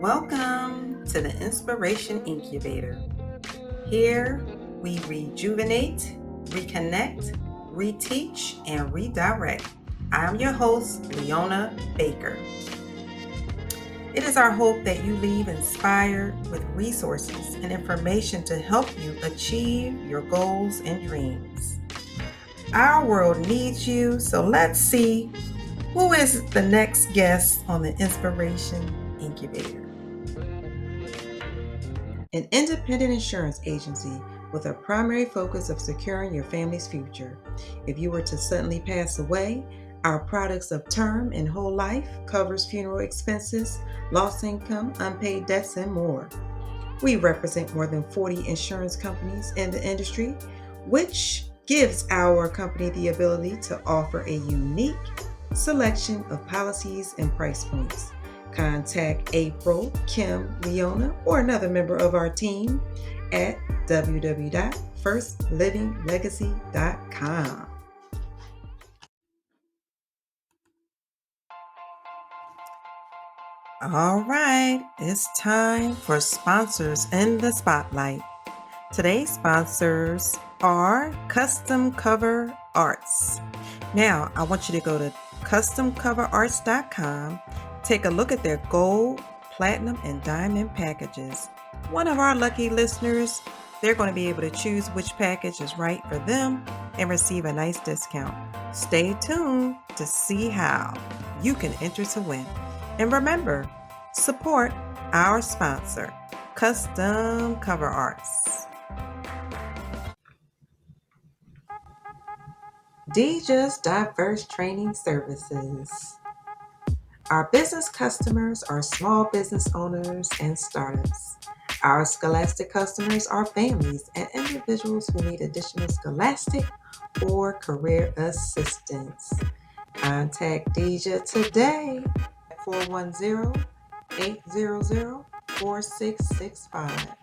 Welcome to the Inspiration Incubator. Here we rejuvenate, reconnect, reteach, and redirect. I'm your host, Leona Baker. It is our hope that you leave inspired with resources and information to help you achieve your goals and dreams. Our world needs you, so let's see who is the next guest on the Inspiration Incubator. An independent insurance agency with a primary focus of securing your family's future. If you were to suddenly pass away, our products of term and whole life covers funeral expenses, lost income, unpaid debts, and more. We represent more than 40 insurance companies in the industry, which gives our company the ability to offer a unique selection of policies and price points. Contact April, Kim, Leona, or another member of our team at www.firstlivinglegacy.com. All right, it's time for sponsors in the spotlight. Today's sponsors are Custom Cover Arts. Now, I want you to go to customcoverarts.com, take a look at their gold, platinum, and diamond packages. One of our lucky listeners, they're going to be able to choose which package is right for them and receive a nice discount. Stay tuned to see how you can enter to win. And remember, support our sponsor, Custom Cover Arts. Deja's Diverse Training Services. Our business customers are small business owners and startups. Our scholastic customers are families and individuals who need additional scholastic or career assistance. Contact Deja today at 410-800-4665.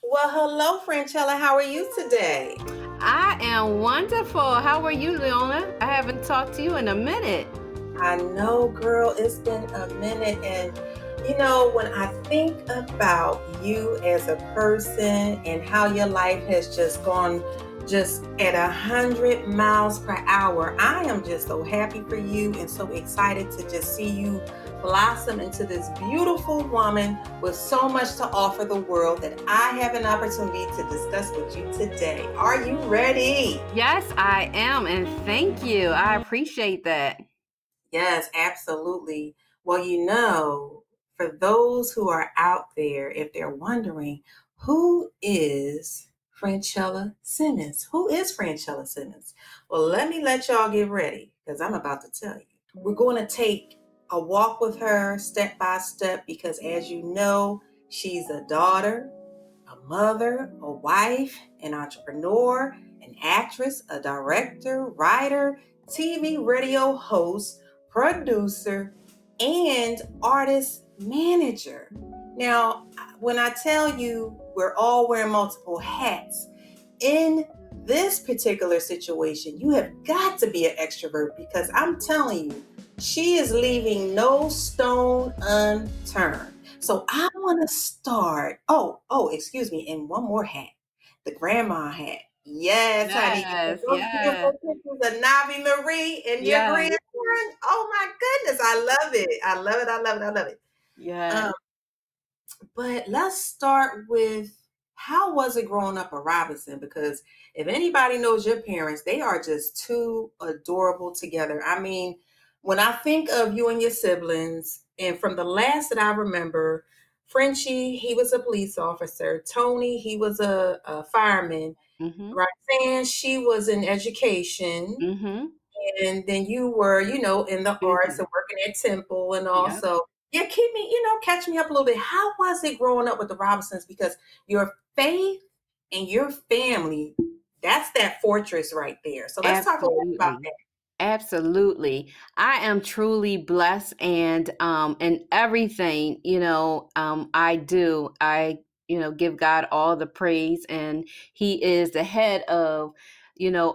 Well, hello, Franchella. How are you today? I am wonderful. How are you, Leona? I haven't talked to you in a minute. I know, girl, it's been a minute. And, when I think about you as a person and how your life has just gone just at 100 miles per hour, I am just so happy for you and so excited to just see you blossom into this beautiful woman with so much to offer the world that I have an opportunity to discuss with you today. Are you ready? Yes, I am. And thank you. I appreciate that. Yes, absolutely. Well, for those who are out there, if they're wondering, who is Franchella Simmons? Who is Franchella Simmons? Well, let me let y'all get ready because I'm about to tell you. We're going to take a walk with her step by step because, as you know, she's a daughter, a mother, a wife, an entrepreneur, an actress, a director, writer, TV, radio host, producer, and artist manager. Now, when I tell you we're all wearing multiple hats, in this particular situation, you have got to be an extrovert because I'm telling you, she is leaving no stone unturned. So I want to start. Excuse me. And one more hat, the grandma hat. Yes, honey. Yes, Those yes, beautiful pictures of Navi Marie and your yes, grandson. Oh my goodness, I love it. I love it. I love it. I love it. yes. But let's start with how was it growing up a Robinson? Because if anybody knows your parents, they are just too adorable together. I mean, when I think of you and your siblings, and from the last that I remember, Frenchie, he was a police officer. Tony, he was a fireman. Mm-hmm. Roxanne, she was in education. Mm-hmm. And then you were, in the arts Busy. and working at Temple and Yep. also, yeah, keep me, catch me up a little bit. How was it growing up with the Robinsons? Because your faith and your family, that's that fortress right there. So let's talk a little bit about Absolutely. that. Absolutely. I am truly blessed and everything, I do. I give God all the praise, and he is the head of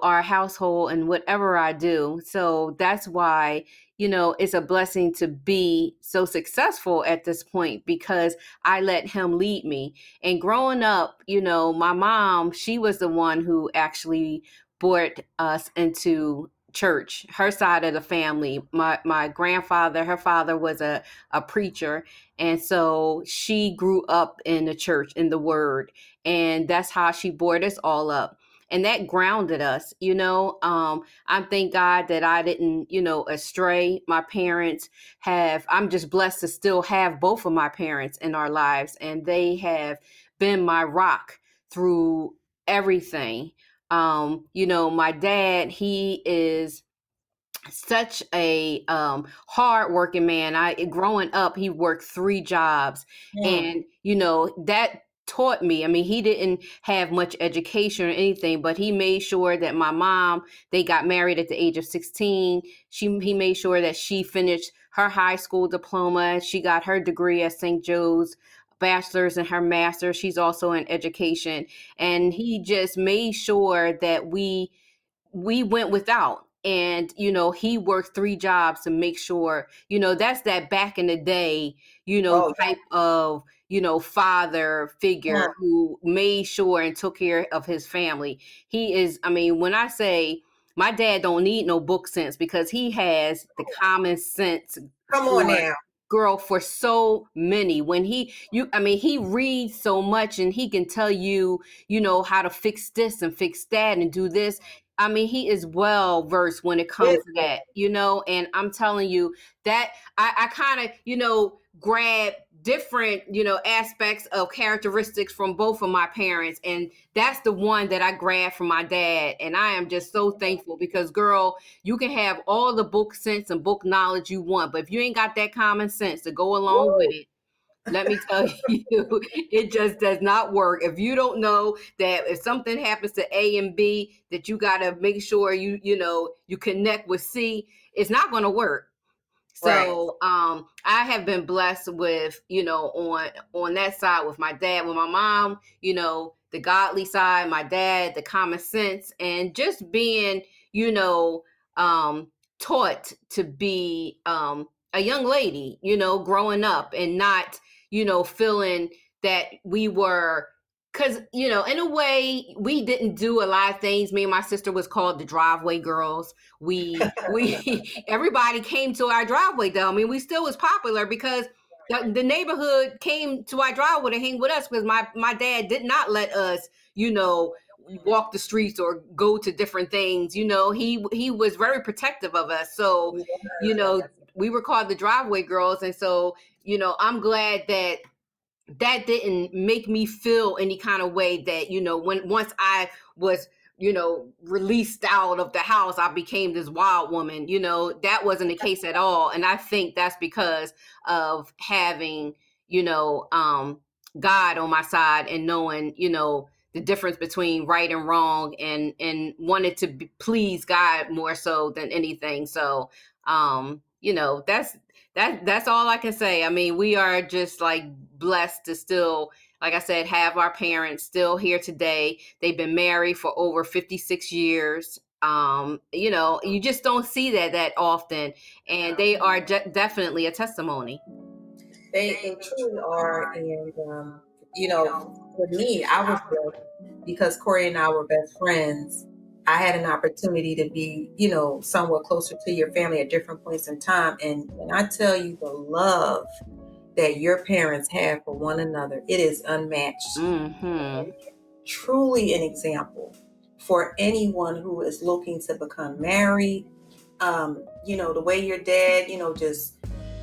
our household and whatever I do. So that's why, it's a blessing to be so successful at this point because I let him lead me. And growing up, my mom, she was the one who actually brought us into church, her side of the family. My grandfather, her father was a preacher. And so she grew up in the church, in the word. And that's how she brought us all up. And that grounded us, I thank God that I didn't, astray. My parents I'm just blessed to still have both of my parents in our lives. And they have been my rock through everything. My dad, he is such a hard working man. I growing up, he worked 3 jobs, Mm. and that taught me. I mean, he didn't have much education or anything, but he made sure that my mom, they got married at the age of 16. He made sure that she finished her high school diploma. She got her degree at St. Joe's, bachelor's and her master's. She's also in education, and he just made sure that we went without. And he worked 3 jobs to make sure, that's that back in the day, Oh, type of father yeah. figure who made sure and took care of his family. He is, I mean, when I say my dad don't need no book sense because he has the common sense Come on for now. girl for so many. When he reads so much, and he can tell you, how to fix this and fix that and do this. I mean, he is well versed when it comes Yes. to that, and I'm telling you that I kind of, grab different, aspects of characteristics from both of my parents. And that's the one that I grabbed from my dad. And I am just so thankful because, girl, you can have all the book sense and book knowledge you want, but if you ain't got that common sense to go along with Woo. it, let me tell you, it just does not work. If you don't know that if something happens to A and B, that you got to make sure you connect with C, it's not going to work. Right. So I have been blessed with, on that side with my dad, with my mom, the godly side, my dad, the common sense, and just being, you know, um, taught to be a young lady, growing up and not, feeling that we were, because in a way we didn't do a lot of things. Me and my sister was called the driveway girls. We everybody came to our driveway though. I mean, we still was popular because the neighborhood came to our driveway to hang with us because my dad did not let us, walk the streets or go to different things. He was very protective of us. So, we were called the driveway girls. And so, I'm glad that didn't make me feel any kind of way that when once I was released out of the house, I became this wild woman. That wasn't the case at all. And I think that's because of having God on my side and knowing the difference between right and wrong, and wanted to please God more so than anything. So that's all I can say. I mean, we are just like blessed to still, like I said, have our parents still here today. They've been married for over 56 years. You just don't see that often, and they are definitely a testimony. They truly are. And, for me, I was blessed because Corey and I were best friends. I had an opportunity to be, somewhat closer to your family at different points in time. And when I tell you the love that your parents have for one another, it is unmatched. Mm-hmm. Truly an example for anyone who is looking to become married. The way your dad, just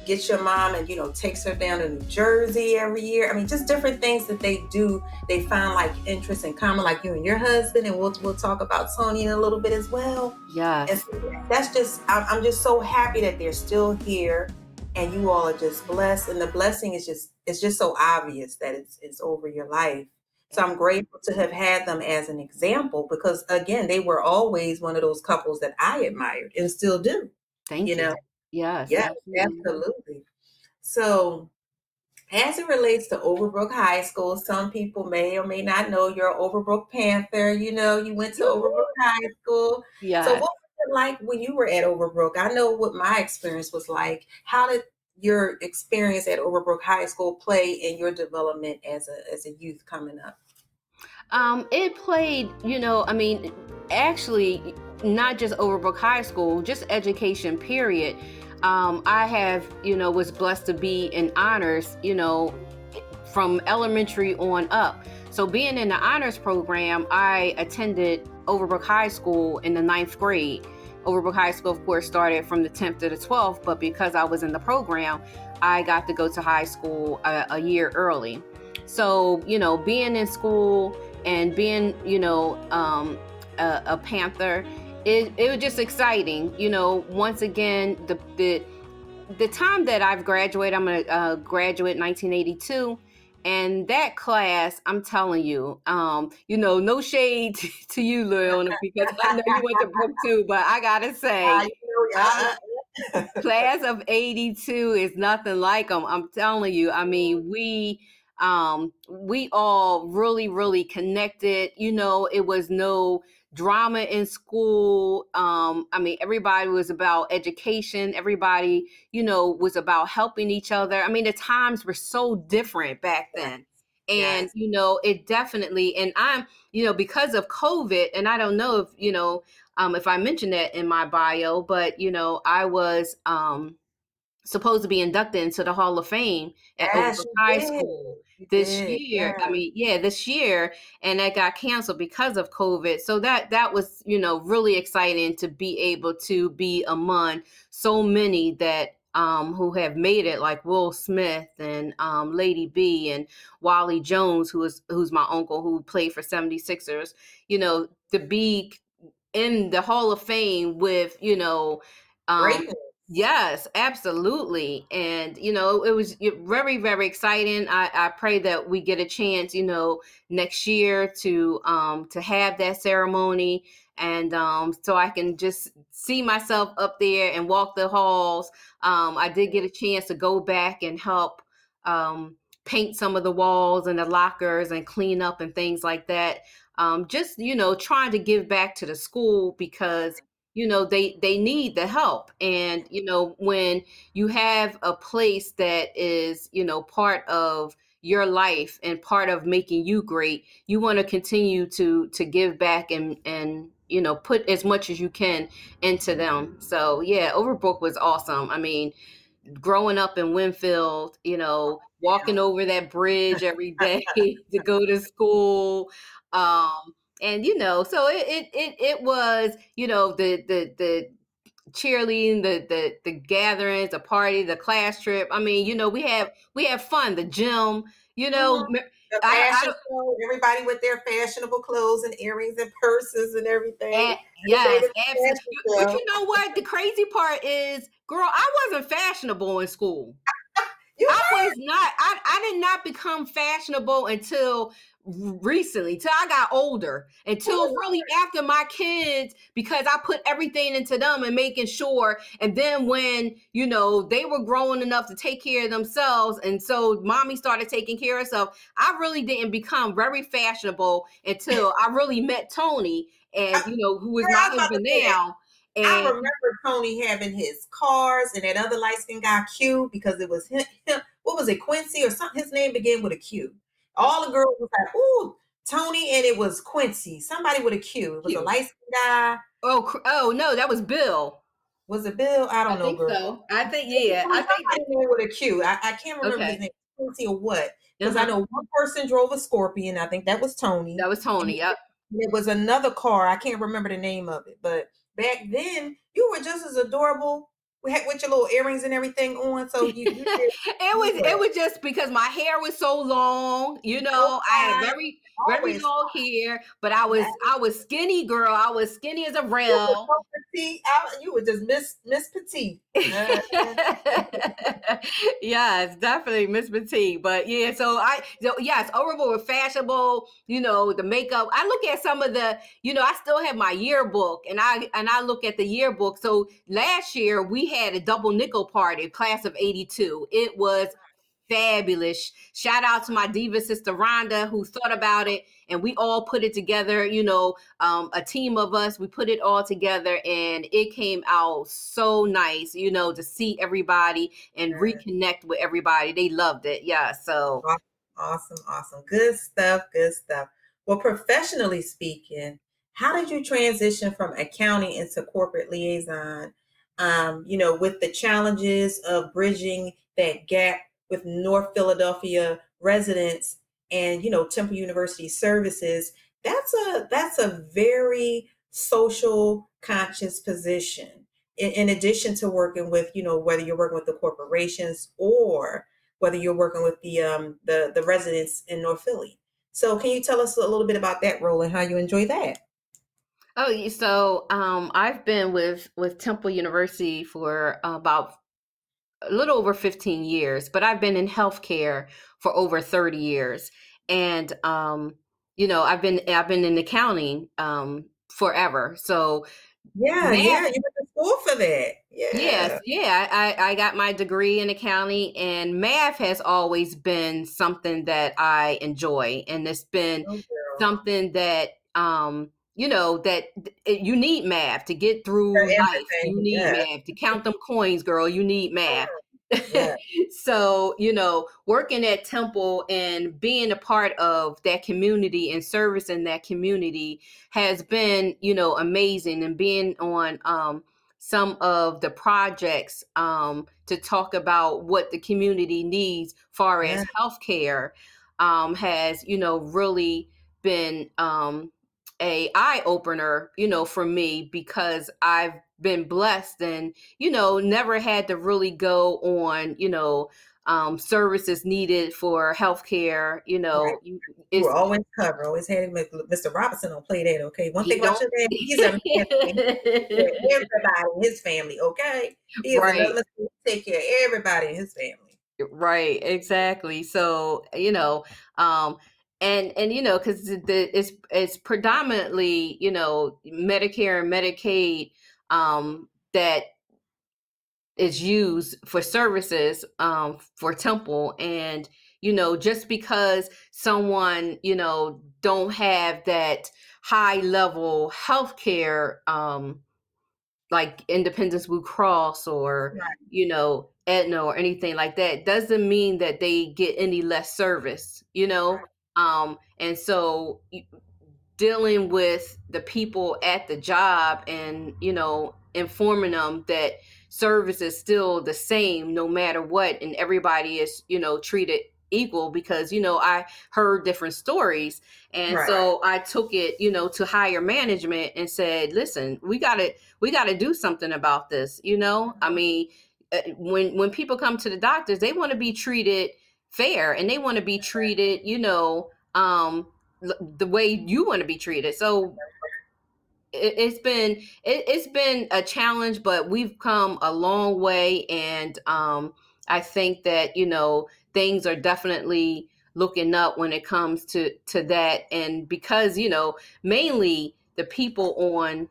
gets your mom and, takes her down to New Jersey every year. I mean, just different things that they do. They find like interest in common, like you and your husband. And we'll talk about Tony in a little bit as well. And Yes. so that's just, I'm just so happy that they're still here and you all are just blessed. And the blessing is it's just so obvious that it's over your life. So I'm grateful to have had them as an example because again, they were always one of those couples that I admired and still do, you Thank you. know? Yes, Yeah, absolutely. absolutely. So As it relates to Overbrook High School, some people may or may not know you're an Overbrook Panther. You know, you went to Overbrook High School. So, what Yes. was it like when you were at Overbrook? I know what my experience was like. How did your experience at Overbrook High School play in your development as a youth coming up? It played, I mean, actually, not just Overbrook High School, just education, period. I have, was blessed to be in honors, from elementary on up. So being in the honors program, I attended Overbrook High School in the ninth grade. Overbrook High School, of course, started from the 10th to the 12th, but because I was in the program, I got to go to high school a year early. So, being in school and being, a Panther, it was just exciting. Once again, the time that I've graduated, I'm going to graduate in 1982. And that class, I'm telling you, no shade to you, Leona, because I know you went to Brook too, but I gotta say, You know, class of 82 is nothing like them. I'm telling you. I mean, we all really connected. It was no drama in school. I mean, everybody was about education. Everybody, was about helping each other. I mean, the times were so different back then. And, yes, it definitely, and because of COVID, and I don't know if I mentioned that in my bio, but I was supposed to be inducted into the Hall of Fame at yes, Overbrook you High did. School You this did. year. I Yeah. mean, yeah, this year, and that got canceled because of COVID. So that was, really exciting to be able to be among so many that who have made it, like Will Smith and Lady B and Wally Jones, who's my uncle who played for 76ers, to be in the Hall of Fame with, um, Greatness. yes, absolutely. And, it was very, very exciting. I pray that we get a chance, next year to have that ceremony. And so I can just see myself up there and walk the halls. I did get a chance to go back and help um, paint some of the walls and the lockers and clean up and things like that. Just trying to give back to the school because they need the help. And when you have a place that is part of your life and part of making you great, you want to continue to give back and put as much as you can into them. So yeah, Overbrook was awesome. I mean, growing up in Winfield, walking over that bridge every day to go to school. And so it was, the cheerleading, the gatherings, the party, the class trip. I mean, we have fun, the gym, Mhm. The I fashion don't. show, everybody with their fashionable clothes and earrings and purses and everything. Everybody Yes, with the absolutely. fashion But show. you know what? The crazy part is, girl, I wasn't fashionable in school. You I was not. I did not become fashionable until recently, till I got older, until were really after my kids, because I put everything into them and making sure. And then when they were growing enough to take care of themselves, and so mommy started taking care of herself, I really didn't become very fashionable until I really met Tony, and who is girl, my I was about to husband say that. now. I And remember Tony having his cars and that other light skinned guy Q because it was him. What was it, Quincy or something? His name began with a Q. All the girls was like, "Ooh, Tony," and it was Quincy. Somebody with a Q. It was a cute. light skinned guy. Oh no, that was Bill. Was it Bill? I I don't know, think girl. so. I think, It yeah. was I think that. somebody there with a Q. I can't remember his Okay. name, Quincy or what. Because I Uh-huh. know one person drove a Scorpion. I think that was Tony. That was And Tony. Yep. it was another car. I can't remember the name of it. But back then, you were just as adorable with your little earrings and everything on. So you did it you was well. it was just because my hair was so long, So I had fine, very, very always long hair, but I was skinny, girl. I was skinny as a you were rail. so petite. You were just Miss Petite. Yes, definitely Miss Petite. But yeah, yes, Overboard was fashionable, the makeup. I look at some of the, I still have my yearbook, and I look at the yearbook. So last year we had a double nickel party, class of 82. It was fabulous. Shout out to my diva sister Rhonda who thought about it, and we all put it together. A team of us, we put it all together, and it came out so nice. To see everybody and reconnect with everybody. They loved it. Yeah. So Awesome, awesome, awesome. Good stuff, good stuff. Well, professionally speaking, how did you transition from accounting into corporate liaison? With the challenges of bridging that gap with North Philadelphia residents and Temple University services, that's a very social conscious position. In addition to working with, whether you're working with the corporations or whether you're working with the residents in North Philly. So can you tell us a little bit about that role and how you enjoy that? I've been with Temple University for about a little over 15 years, but I've been in healthcare for over 30 years. And I've been in accounting forever. So Yeah, math. yeah, you went to school for that. Yes, Yeah. yeah. I got my degree in accounting, and math has always been something that I enjoy. And it's been Oh, girl. something that, you need math to get For through life. You everything. need Yeah. math to count them coins, girl. You need math. Yeah. So, working at Temple and being a part of that community and servicing that community has been, amazing. And being on, some of the projects to talk about what the community needs far as Yeah. healthcare has really been a eye opener for me, because I've been blessed and never had to really go on services needed for healthcare. Right. You were It's always covered. Always had Mr. Robinson don't play that, okay? One thing he about don't. your dad, he's a man that he takes care of everybody in his family, okay? He is Right. another Mr. Take care of everybody in his family. Right, exactly. So, um and because it's predominantly, Medicare and Medicaid that is used for services for Temple. And just because someone don't have that high level healthcare, like Independence Blue Cross or Right, Aetna or anything like that, doesn't mean that they get any less service. right, And so dealing with the people at the job and informing them that service is still the same no matter what, and everybody is treated equal, because I heard different stories. And right. so I took it to higher management and said, listen, we got to do something about this. I mean, when people come to the doctors, they want to be treated fair, and they want to be treated the way you want to be treated. So it's been a challenge, but we've come a long way. And I think that things are definitely looking up when it comes to that. And because mainly the people on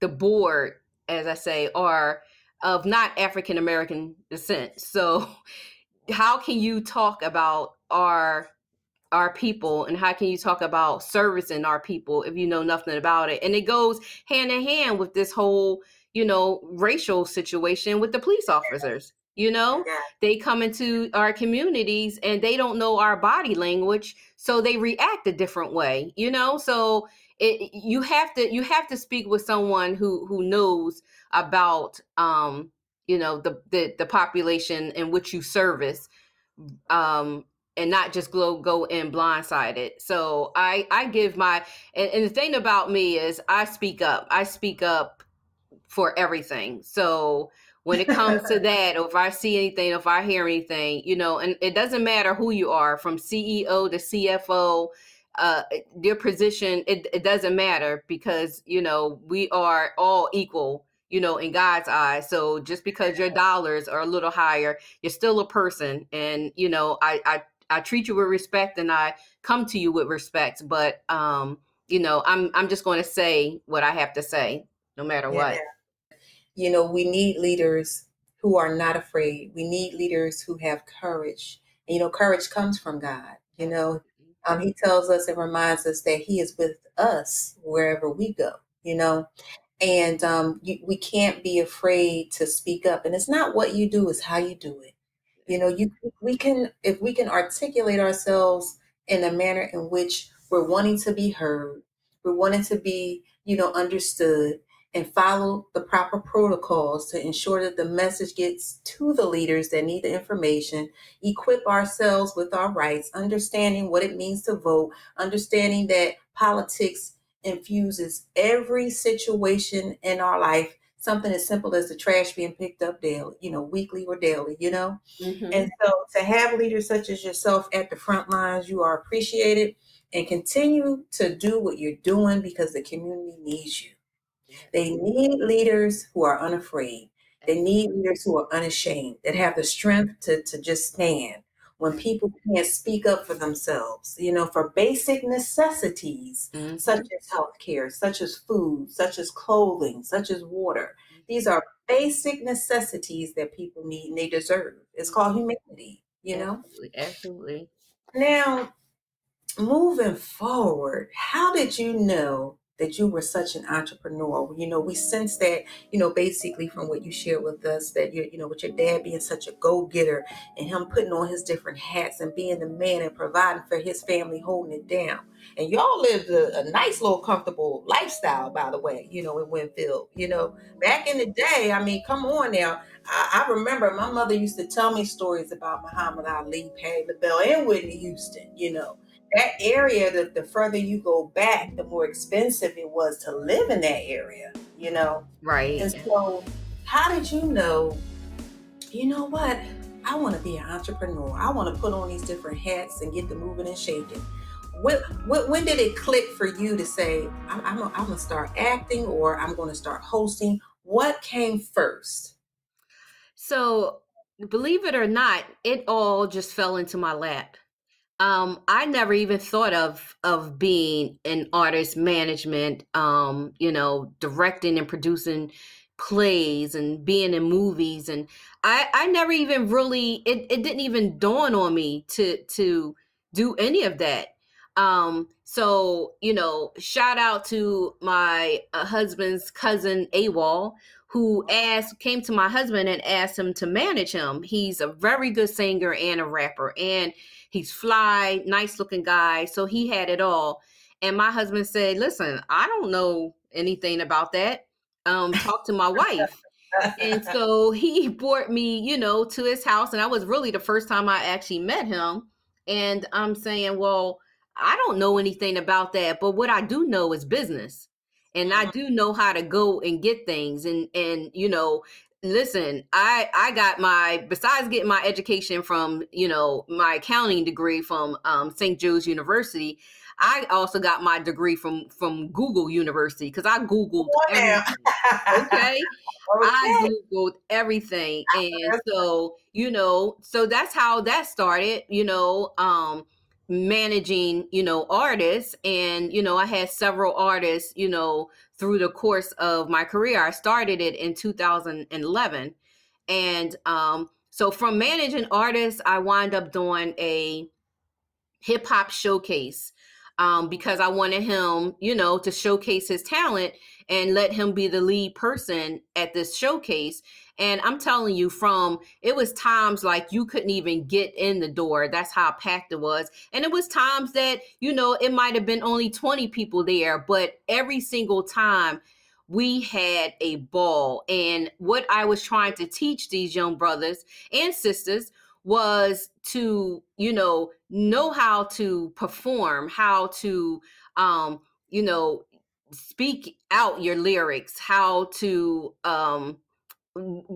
the board, as I say, are of not African American descent. So how can you talk about our people, and how can you talk about servicing our people if you know nothing about it? And it goes hand in hand with this whole racial situation with the police officers. Yeah, They come into our communities and they don't know our body language, so they react a different way. So you have to speak with someone who knows about the population in which you service, um and not just go in blindsided. So I give my, and the thing about me is I speak up for everything. So when it comes to that, or if I see anything, if I hear anything, and it doesn't matter who you are, from CEO to CFO, your position, it doesn't matter, because we are all equal in God's eyes. So just because your dollars are a little higher, you're still a person. And I treat you with respect, and I come to you with respect. But I'm just going to say what I have to say, no matter yeah. what. We need leaders who are not afraid. We need leaders who have courage. And, courage comes from God. Absolutely. He tells us and reminds us that He is with us wherever we go. And we can't be afraid to speak up. And it's not what you do, it's how you do it. We can, if we can articulate ourselves in a manner in which we're wanting to be heard, we're wanting to be, understood, and follow the proper protocols to ensure that the message gets to the leaders that need the information, equip ourselves with our rights, understanding what it means to vote, understanding that politics infuses every situation in our life, something as simple as the trash being picked up daily, weekly or daily. Mm-hmm. And so to have leaders such as yourself at the front lines, you are appreciated, and continue to do what you're doing because the community needs you. Yes. They need leaders who are unafraid. They need Absolutely. leaders who are unashamed, that have the strength to just stand when people can't speak up for themselves, for basic necessities such Mm-hmm. as healthcare, such as food, such as clothing, such as water. These are basic necessities that people need and they deserve. It's called humanity. Absolutely. Absolutely. Now, moving forward, how did you know that you were such an entrepreneur? We sense that, basically from what you shared with us, that with your dad being such a go-getter and him putting on his different hats and being the man and providing for his family, holding it down. And y'all lived a nice little comfortable lifestyle, by the way, in Winfield. Back in the day, I mean, come on now. I remember my mother used to tell me stories about Muhammad Ali, Patti LaBelle, and Whitney Houston. That area, the further you go back, the more expensive it was to live in that area. Right. And so, how did you know what? I want to be an entrepreneur. I want to put on these different hats and get the moving and shaking. When did it click for you to say, I'm going to start acting or I'm going to start hosting? What came first? So, believe it or not, it all just fell into my lap. I never even thought of being an artist management, directing and producing plays and being in movies. And I never even really, it didn't even dawn on me to do any of that. So, shout out to my husband's cousin AWOL, who came to my husband and asked him to manage him. He's a very good singer and a rapper, and he's fly, nice looking guy. So he had it all. And my husband said, listen, I don't know anything about that. Talk to my wife. And so he brought me, to his house. And that was really the first time I actually met him. And I'm saying, well, I don't know anything about that. But what I do know is business. And I Mhm. do know how to go and get things. And listen, I got besides getting my education from, my accounting degree from St. Joe's University, I also got my degree from Google University because I Googled Come on everything. now. Okay. I Okay. Googled everything. And so, so that's how that started, managing, artists. And, I had several artists, through the course of my career. I started it in 2011. And so from managing artists, I wind up doing a hip hop showcase because I wanted him, to showcase his talent and let him be the lead person at this showcase. And I'm telling you, it was times like you couldn't even get in the door. That's how packed it was. And it was times that, it might have been only 20 people there, but every single time we had a ball. And what I was trying to teach these young brothers and sisters was to know how to perform, how to you know speak out your lyrics, how to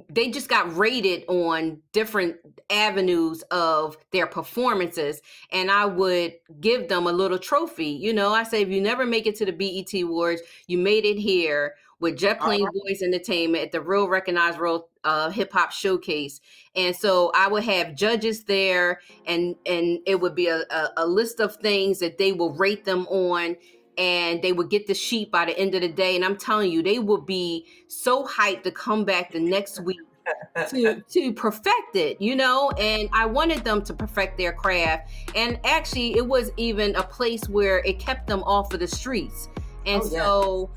they just got rated on different avenues of their performances. And I would give them a little trophy. I say, if you never make it to the BET Awards, you made it here with Jet All Plain right. Voice Entertainment at the Real Recognized Real Hip Hop Showcase. And so I would have judges there, and it would be a list of things that they will rate them on, and they would get the sheet by the end of the day. And I'm telling you, they would be so hyped to come back the next week to perfect it, and I wanted them to perfect their craft. And actually it was even a place where it kept them off of the streets. And Oh yeah. so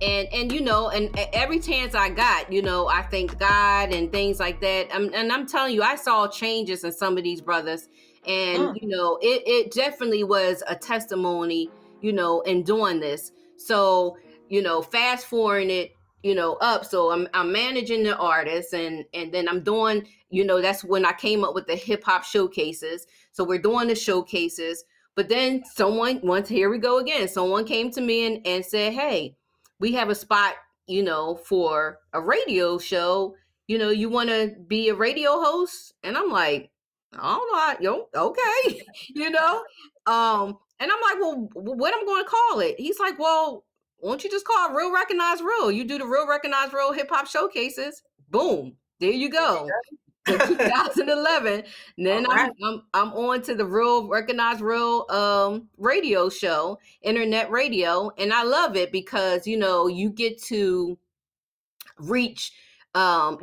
and and every chance I got, I thanked God and things like that. And I'm telling you, I saw changes in some of these brothers. And Mm. it definitely was a testimony, in doing this. So, fast forwarding it, up. So I'm managing the artists, and then I'm doing, that's when I came up with the hip hop showcases. So we're doing the showcases. But then here we go again. Someone came to me and said, "Hey, we have a spot, for a radio show. You want to be a radio host?" And I'm like, "All right, okay," you know. And I'm like, "Well, what am I going to call it?" He's like, "Well, won't you just call it Real Recognize Real? You do the Real Recognize Real hip hop showcases. Boom, there you There go." So you go. 2011, All then right. I'm on to the Real Recognize Real radio show, internet radio, and I love it because you get to reach a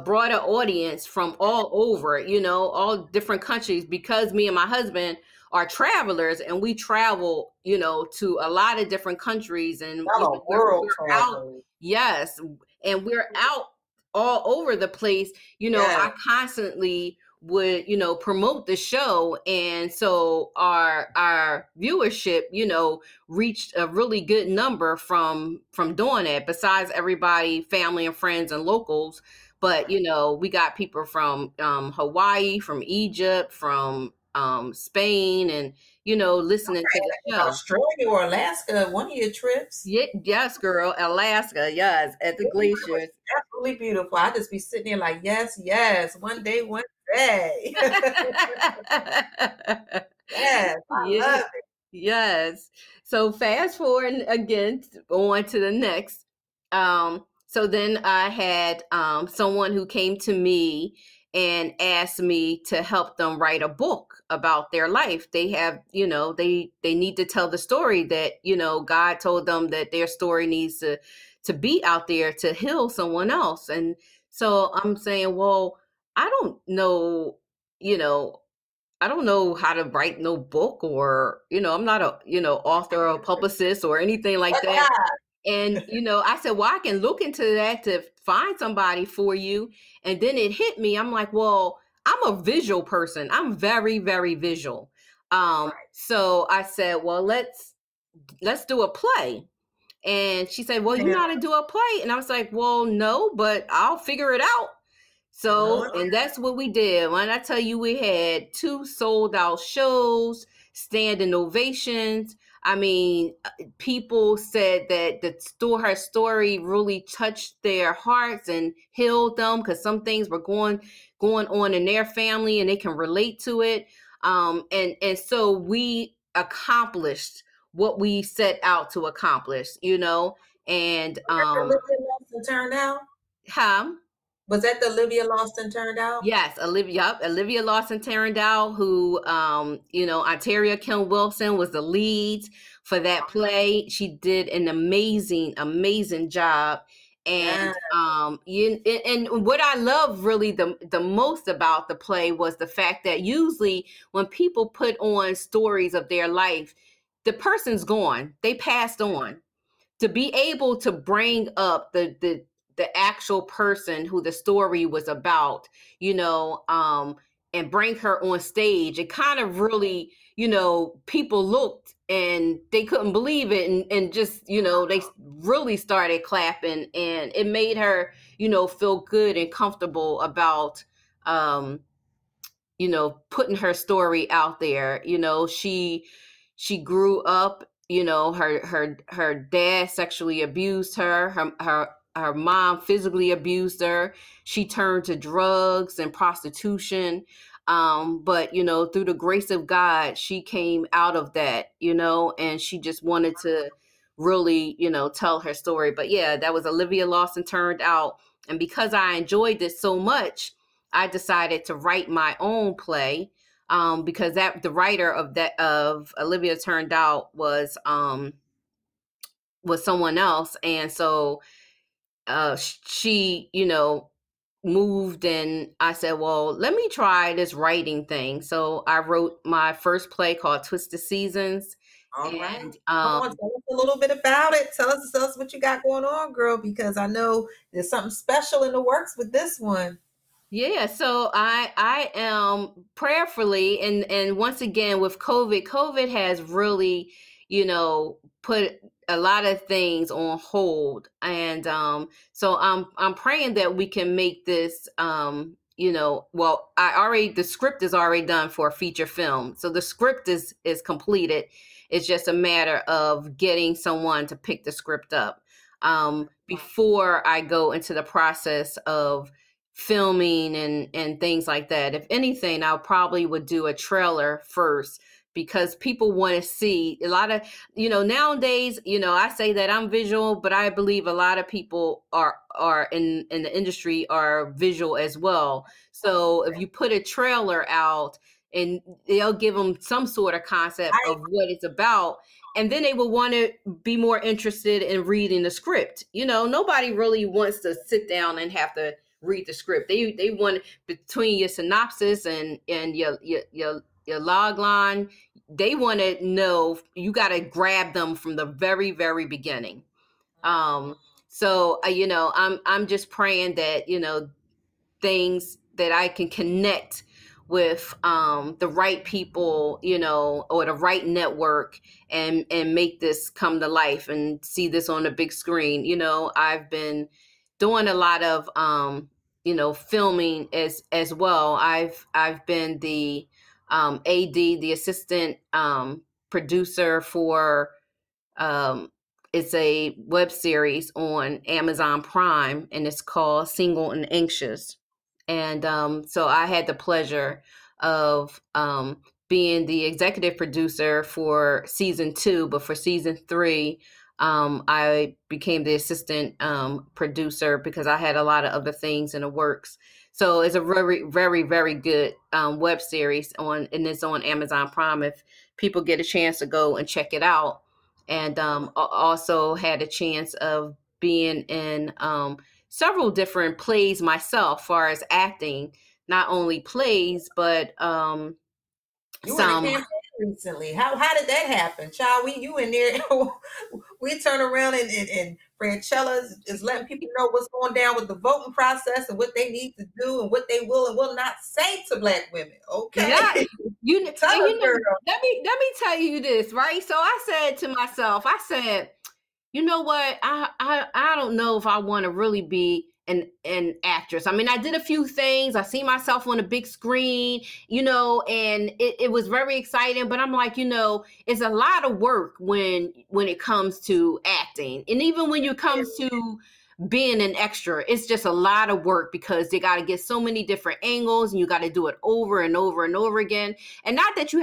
broader audience from all over, all different countries, because me and my husband are travelers, and we travel, to a lot of different countries. And Y'all are world we're out. travelers. Yes, and we're out all over the place. Yes. I constantly would, promote the show, and so our viewership, reached a really good number from doing it, besides everybody, family and friends and locals. But we got people from Hawaii, from Egypt, from Spain, and listening to the show. Australia or Alaska, one of your trips. Yeah, yes, girl, Alaska, yes, at the It was glaciers. absolutely beautiful. I just be sitting there like, yes, yes, one day, one day. Yes, I Yeah. love it. Yes. So fast forward again on to the next. So then I had someone who came to me and asked me to help them write a book about their life. They have, they need to tell the story that, God told them that their story needs to be out there to heal someone else. And so I'm saying, well, I don't know, you know, I don't know how to write no book, or, I'm not a, author or publicist or anything like But that. And, I said, well, I can look into that to find somebody for you. And then it hit me. I'm like, well, I'm a visual person. I'm very, very visual. right. So I said, well, let's do a play. And she said, well, you Yeah. know how to do a play? And I was like, well, no, but I'll figure it out. Come So, on. and that's what we did. When I tell you, we had 2 sold out shows, standing ovations. I mean, people said that her story really touched their hearts and healed them, because some things were going on in their family, and they can relate to it. And so we accomplished what we set out to accomplish, and Was that the Olivia Lost and Turned Out? how. Was that the Olivia Lost and Turned Out? Yes, Olivia Lawson Tarrandale, who, Ontaria Kim Wilson was the lead for that play. She did an amazing, amazing job. Yeah. And and what I love really the most about the play was the fact that usually when people put on stories of their life, the person's gone, they passed on. To be able to bring up the actual person who the story was about, and bring her on stage, it kind of really, people looked and they couldn't believe it, and just, they really started clapping, and it made her, feel good and comfortable about putting her story out there. She grew up, her dad sexually abused her. Her mom physically abused her. She turned to drugs and prostitution. But through the grace of God, she came out of that, and she just wanted to really, tell her story. But yeah, that was Olivia Lawson Turned Out. And because I enjoyed this so much, I decided to write my own play, because that the writer of Olivia Turned Out was someone else. And so she, moved, and I said, well, let me try this writing thing. So I wrote my first play called Twisted Seasons. All right. And Come on, tell us a little bit about it. Tell us what you got going on, girl, because I know there's something special in the works with this one. yeah, so I am prayerfully, and once again with COVID has really, put a lot of things on hold, and so I'm praying that we can make this, well, the script is already done for a feature film, so the script is completed. It's just a matter of getting someone to pick the script up before I go into the process of filming and things like that. If anything, I probably would do a trailer first, because people want to see a lot of, nowadays, I say that I'm visual, but I believe a lot of people are in the industry are visual as well. So if you put a trailer out, and they'll give them some sort of concept I of what it's about, and then they will want to be more interested in reading the script. Nobody really wants to sit down and have to read the script. They want, between your synopsis and your log line, they want to know, you got to grab them from the very very beginning. um so I'm just praying that, things that I can connect with the right people, or the right network, and make this come to life and see this on the big screen. I've been doing a lot of filming as well. I've been the AD, the assistant producer for it's a web series on Amazon Prime, and it's called Single and Anxious. And so I had the pleasure of being the executive producer for season 2, but for season 3, I became the assistant producer because I had a lot of other things in the works. So it's a very, very, very good web series and it's on Amazon Prime. If people get a chance to go and check it out. And also had a chance of being in several different plays myself, far as acting, not only plays, but You were in a some. campaign recently. How did that happen, child? You in there? We turn around and Franchella is letting people know what's going down with the voting process and what they need to do and what they will and will not say to Black women. Yeah, Okay, tell and us, girl. let me tell you this, right? So I said to myself, I said, you know what? I don't know if I want to really be an actress. I mean, I did a few things. I see myself on a big screen, and it was very exciting. But I'm like, it's a lot of work when it comes to acting, and even when it comes to being an extra, it's just a lot of work because they got to get so many different angles, and you got to do it over and over and over again. And not that you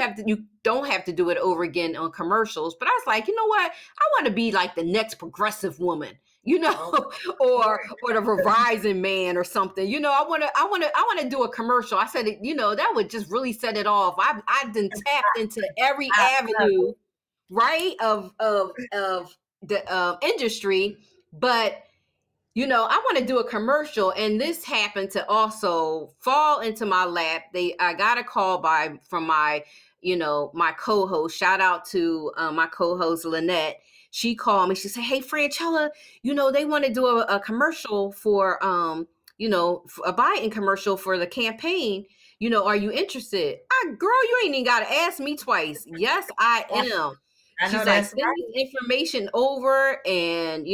don't have to do it over again on commercials, but I was like, you know what? I want to be like the next progressive woman, Oh, or the Verizon man or something. I want to do a commercial. I said, that would just really set it off. I've been tapped into every I love avenue, right, of the industry, but I want to do a commercial, and this happened to also fall into my lap. I got a call from my co-host. Shout out to my co-host Lynette. She called me. She said, "Hey, Franchella, they want to do a commercial for a Biden commercial for the campaign. Are you interested?" Girl, you ain't even got to ask me twice. Yes, I it. am. I know She's like, that's send this information over, and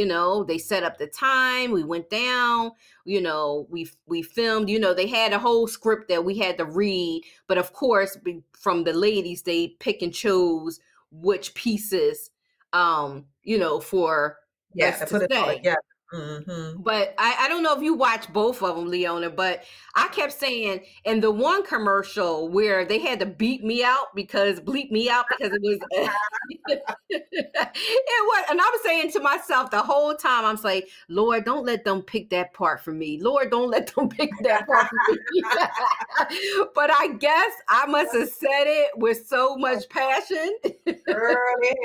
they set up the time. We went down. We filmed. They had a whole script that we had to read, but of course, from the ladies, they pick and chose which pieces, for yeah, us to to put it all say. together. Mm-hmm. But I don't know if you watch both of them, Leona, but I kept saying in the one commercial where they had to bleep me out because it was, it was, and I was saying to myself the whole time, I'm like, Lord, don't let them pick that part for me. Lord, don't let them pick that part for me. But I guess I must have said it with so much passion. Girl, they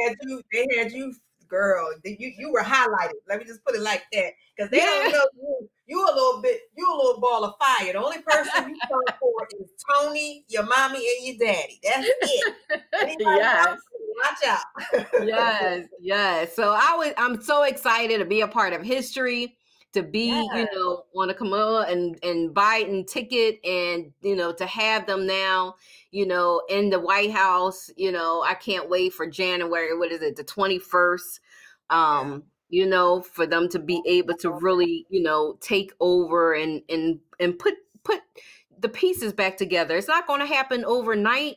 had you, girl, you were highlighted. Let me just put it like that, because they don't Yeah. know you. You a little ball of fire. The only person you come for is Tony, your mommy, and your daddy. That's it. Anybody else, Yes. watch out. Yes, yes. So I'm so excited to be a part of history, to be, Yeah, on a Kamala and Biden ticket, and, to have them now, in the White House. I can't wait for January, what is it, the 21st, yeah. for them to be able to really, take over and put the pieces back together. It's not going to happen overnight,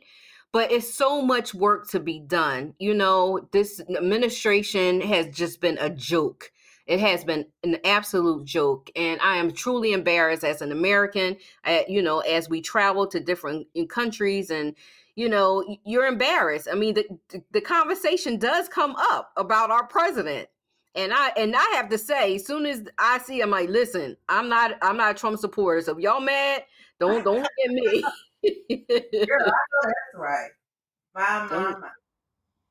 but it's so much work to be done. This administration has just been a joke. It has been an absolute joke. And I am truly embarrassed as an American, as we travel to different countries, and, you're embarrassed. I mean, the conversation does come up about our president. And I have to say, as soon as I see, I'm like, listen, I'm not a Trump supporter. So if y'all mad, don't look at me. Girl, I know that's right. Don't. My.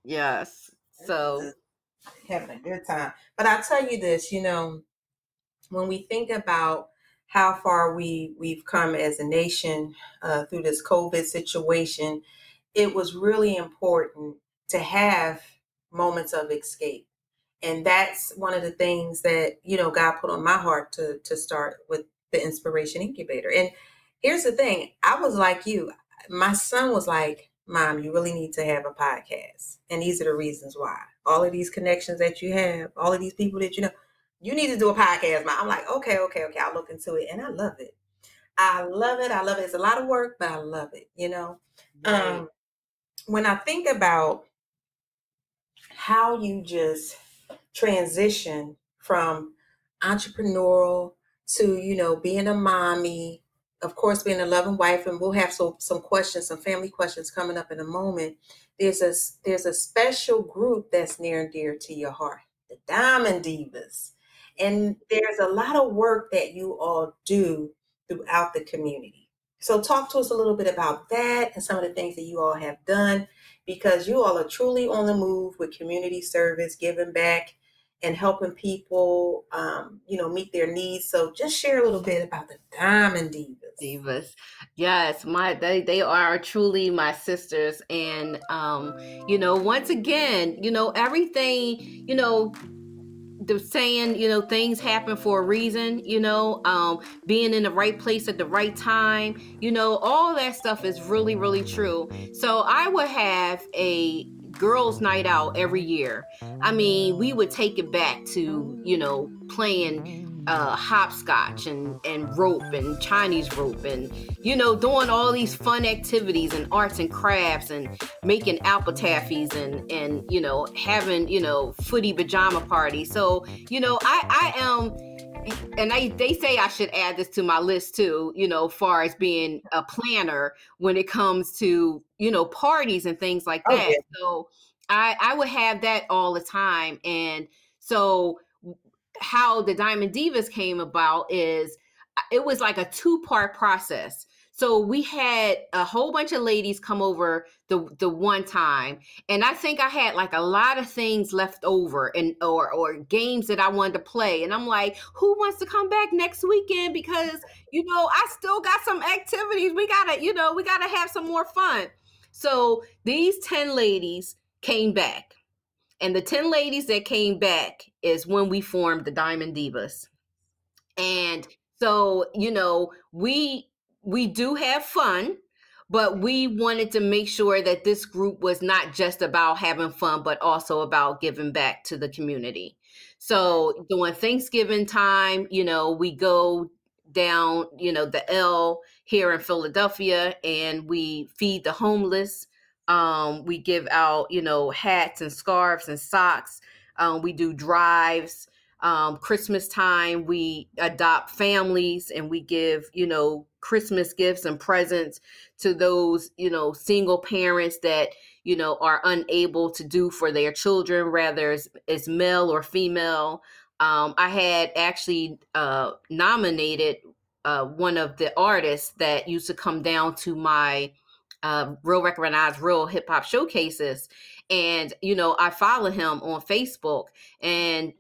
Yes. So Just having a good time. But I tell you this, when we think about how far we've come as a nation through this COVID situation, it was really important to have moments of escape. And that's one of the things that, God put on my heart to start with the Inspiration Incubator. And here's the thing, I was like you. My son was like, Mom, you really need to have a podcast. And these are the reasons why. All of these connections that you have, all of these people that you need to do a podcast, Mom. I'm like, okay. I'll look into it. And I love it. I love it. I love it. It's a lot of work, but I love it. right. When I think about how you just transition from entrepreneurial to being a mommy, of course being a loving wife, and we'll have some questions, some family questions coming up in a moment. There's a special group that's near and dear to your heart, the Diamond Divas. And there's a lot of work that you all do throughout the community. So talk to us a little bit about that and some of the things that you all have done, because you all are truly on the move with community service, giving back, and helping people, meet their needs. So just share a little bit about the Diamond Divas. Divas. Yes, they are truly my sisters. And once again, everything, the saying, things happen for a reason, being in the right place at the right time, all that stuff is really, really true. So I would have a girls' night out every year. I mean, we would take it back to, playing hopscotch and rope and Chinese rope, and, doing all these fun activities and arts and crafts, and making apple taffies, and having footy pajama parties. So I am, and they say I should add this to my list too, far as being a planner when it comes to parties and things like Oh that. yeah. So I would have that all the time. And so how the Diamond Divas came about is, it was like a two-part process. So we had a whole bunch of ladies come over the one time, and I think I had like a lot of things left over, and or games that I wanted to play, and I'm like, who wants to come back next weekend, because I still got some activities. We gotta have some more fun. So these 10 ladies came back, and the 10 ladies that came back is when we formed the Diamond Divas. And so, we do have fun, but we wanted to make sure that this group was not just about having fun, but also about giving back to the community. So during Thanksgiving time, we go down, the L here in Philadelphia, and we feed the homeless. We give out, hats and scarves and socks. We do drives. Christmas time, we adopt families, and we give, Christmas gifts and presents to those, single parents that, are unable to do for their children, whether it's male or female. I had actually nominated one of the artists that used to come down to my real recognized real hip hop showcases. And, I follow him on Facebook. And,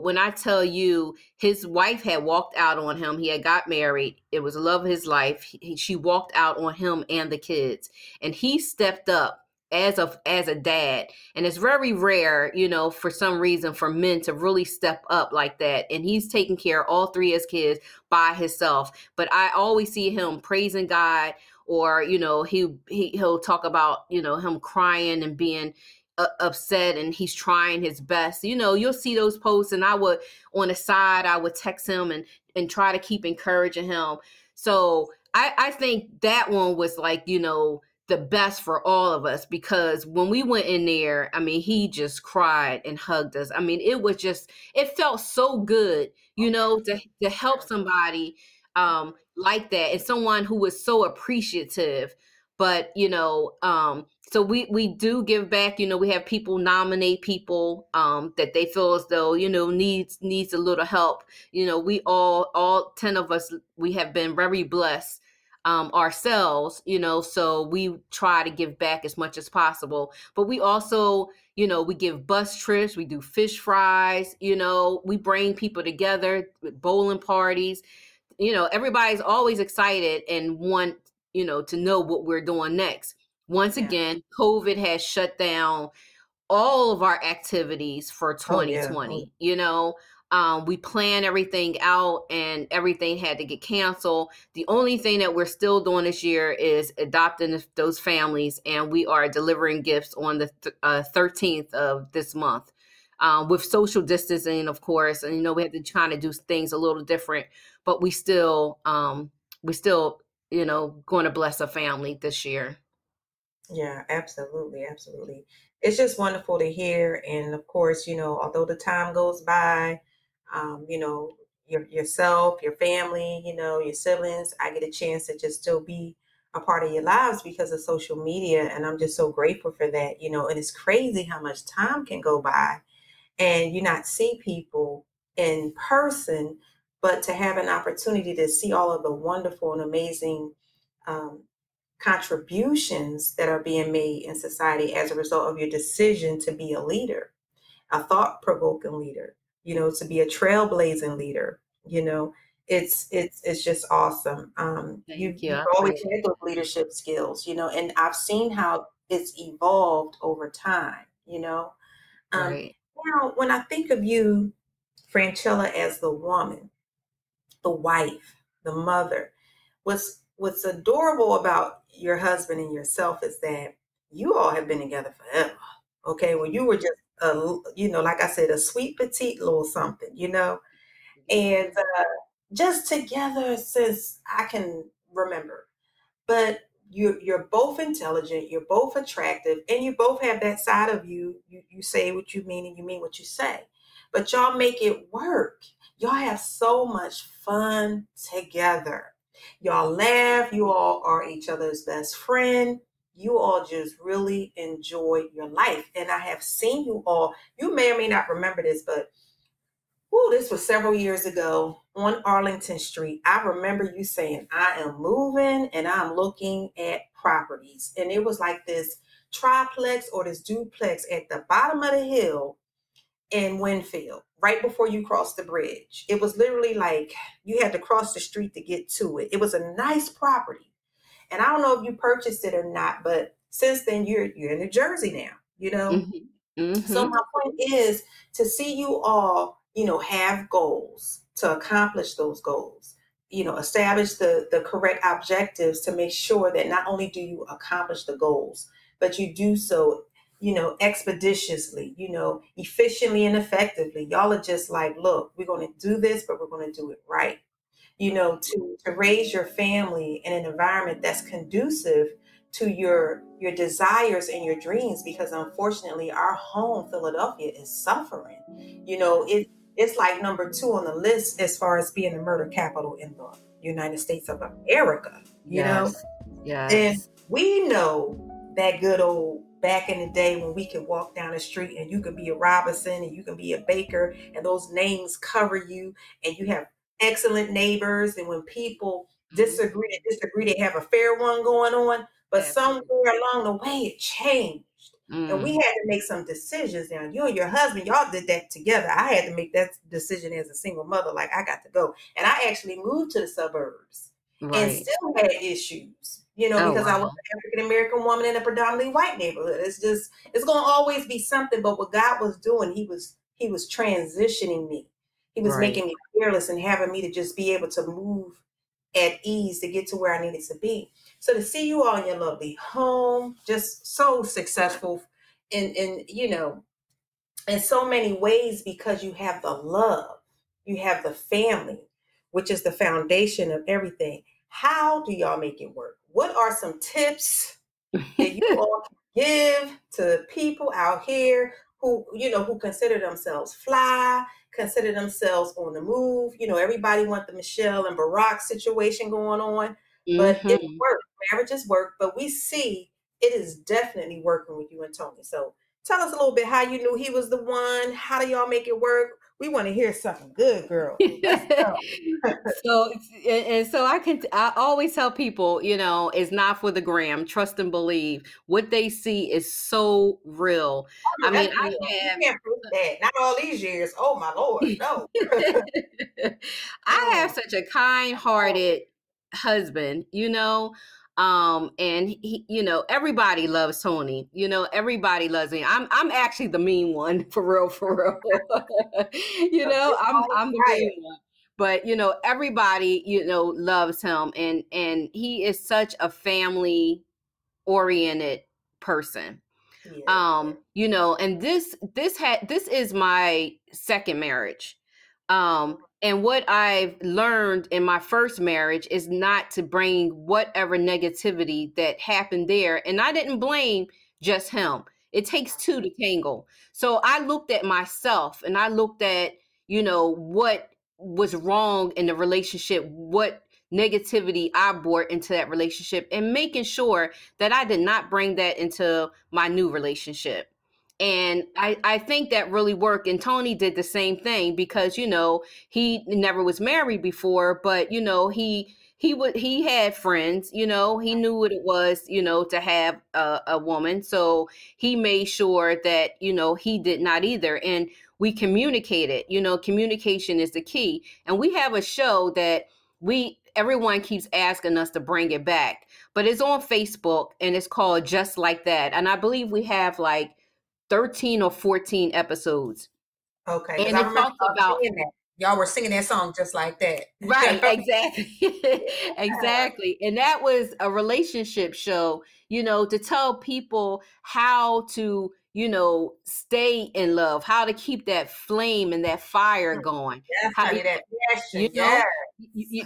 when I tell you his wife had walked out on him, he had got married. It was the love of his life. She walked out on him and the kids. And he stepped up as a dad. And it's very rare, for some reason for men to really step up like that. And he's taking care of all three of his kids by himself. But I always see him praising God, or he'll talk about him crying and being upset, and he's trying his best. You'll see those posts, and on the side I would text him and try to keep encouraging him. So I think that one was like, the best for all of us, because when we went in there, I mean, he just cried and hugged us. I mean, it felt so good, to help somebody like that, and someone who was so appreciative. But so we do give back. We have people nominate people that they feel as though needs a little help. We all 10 of us, we have been very blessed ourselves, so we try to give back as much as possible. But we also, we give bus trips, we do fish fries, we bring people together with bowling parties. Everybody's always excited and want, to know what we're doing next. Once Yeah. again, COVID has shut down all of our activities for Oh yeah. 2020. We plan everything out and everything had to get canceled. The only thing that we're still doing this year is adopting those families, and we are delivering gifts on the 13th of this month, with social distancing, of course. And we have to try to do things a little different, but we still going to bless a family this year. Yeah, absolutely, absolutely. It's just wonderful to hear. And of course, although the time goes by, yourself, your family, your siblings, I get a chance to just still be a part of your lives because of social media. And I'm just so grateful for that, and it's crazy how much time can go by and you not see people in person, but to have an opportunity to see all of the wonderful and amazing um, contributions that are being made in society as a result of your decision to be a leader, a thought-provoking leader, to be a trailblazing leader. It's just awesome. Thank you. You've I always appreciate had those leadership skills, and I've seen how it's evolved over time. it. Um, Right. Now, when I think of you, Franchella, as the woman, the wife, the mother, what's adorable about your husband and yourself is that you all have been together forever. Okay, when you were just like I said, a sweet petite little something, and just together since I can remember. But you're both intelligent, you're both attractive, and you both have that side of you. You say what you mean and you mean what you say. But y'all make it work. Y'all have so much fun together. Y'all laugh, you all are each other's best friend. You all just really enjoy your life. And I have seen you all, you may or may not remember this, but this was several years ago on Arlington Street. I remember you saying, I am moving and I'm looking at properties. And it was like this triplex or this duplex at the bottom of the hill in Winfield, right before you cross the bridge. It was literally like you had to cross the street to get to it. It was a nice property. And I don't know if you purchased it or not, but since then you're in New Jersey now, Mhm. so Mhm. my point is to see you all, have goals, to accomplish those goals, establish the correct objectives to make sure that not only do you accomplish the goals, but you do so, expeditiously, efficiently and effectively. Y'all are just like, look, we're going to do this, but we're going to do it right. To raise your family in an environment that's conducive to your desires and your dreams, because unfortunately our home Philadelphia is suffering. It's like number two on the list as far as being the murder capital in the United States of America. Yes. And Yes. we know that good old back in the day when we could walk down the street and you could be a Robinson and you can be a Baker and those names cover you and you have excellent neighbors. And when people Mhm. disagree, they have a fair one going on. But somewhere Absolutely. along the way, it changed. And we Mm, had to make some decisions now. You and your husband, y'all did that together. I had to make that decision as a single mother. Like, I got to go. And I actually moved to the suburbs and right. still had issues, Oh, because I was wow. an African American woman in a predominantly white neighborhood. It's going to always be something. But what God was doing, he was transitioning me. He was Right. making me fearless and having me to just be able to move at ease to get to where I needed to be. So to see you all in your lovely home, just so successful in so many ways, because you have the love, you have the family, which is the foundation of everything. How do y'all make it work? What are some tips that you all can give to people out here who consider themselves fly, consider themselves on the move? Everybody want the Michelle and Barack situation going on, but it Hmm. works. Marriages work, but we see it is definitely working with you and Tony. So tell us a little bit how you knew he was the one. How do y'all make it work? We want to hear something good, girl. Let's go. So and so I always tell people, it's not for the gram. Trust and believe. What they see is so real. Oh I no, mean, that's real. You I can't prove that. Not all these years. Oh my Lord, no. I have Mm. such a kind-hearted husband, and everybody loves Tony. Everybody loves me. I'm actually the mean one for real. A big ball of I'm the fire. mean one. But everybody loves him, and he is such a family oriented person. Yeah. And this is my second marriage. And what I've learned in my first marriage is not to bring whatever negativity that happened there. And I didn't blame just him. It takes two to tangle. So I looked at myself and I looked at, what was wrong in the relationship, what negativity I brought into that relationship, and making sure that I did not bring that into my new relationship. And I think that really worked. And Tony did the same thing because, he never was married before, but, he had friends, he knew what it was, to have a woman. So he made sure that, he did not either. And we communicated, communication is the key. And we have a show that everyone keeps asking us to bring it back, but it's on Facebook and it's called Just Like That. And I believe we have like 13 or 14 episodes. Okay, because And I it remember talks y'all about, singing that. Y'all were singing that song just like that. right, exactly. Yeah. Exactly. And that was a relationship show, to tell people how to, stay in love, how to keep that flame and that fire going. Yes, How, honey, that you passion. Yes.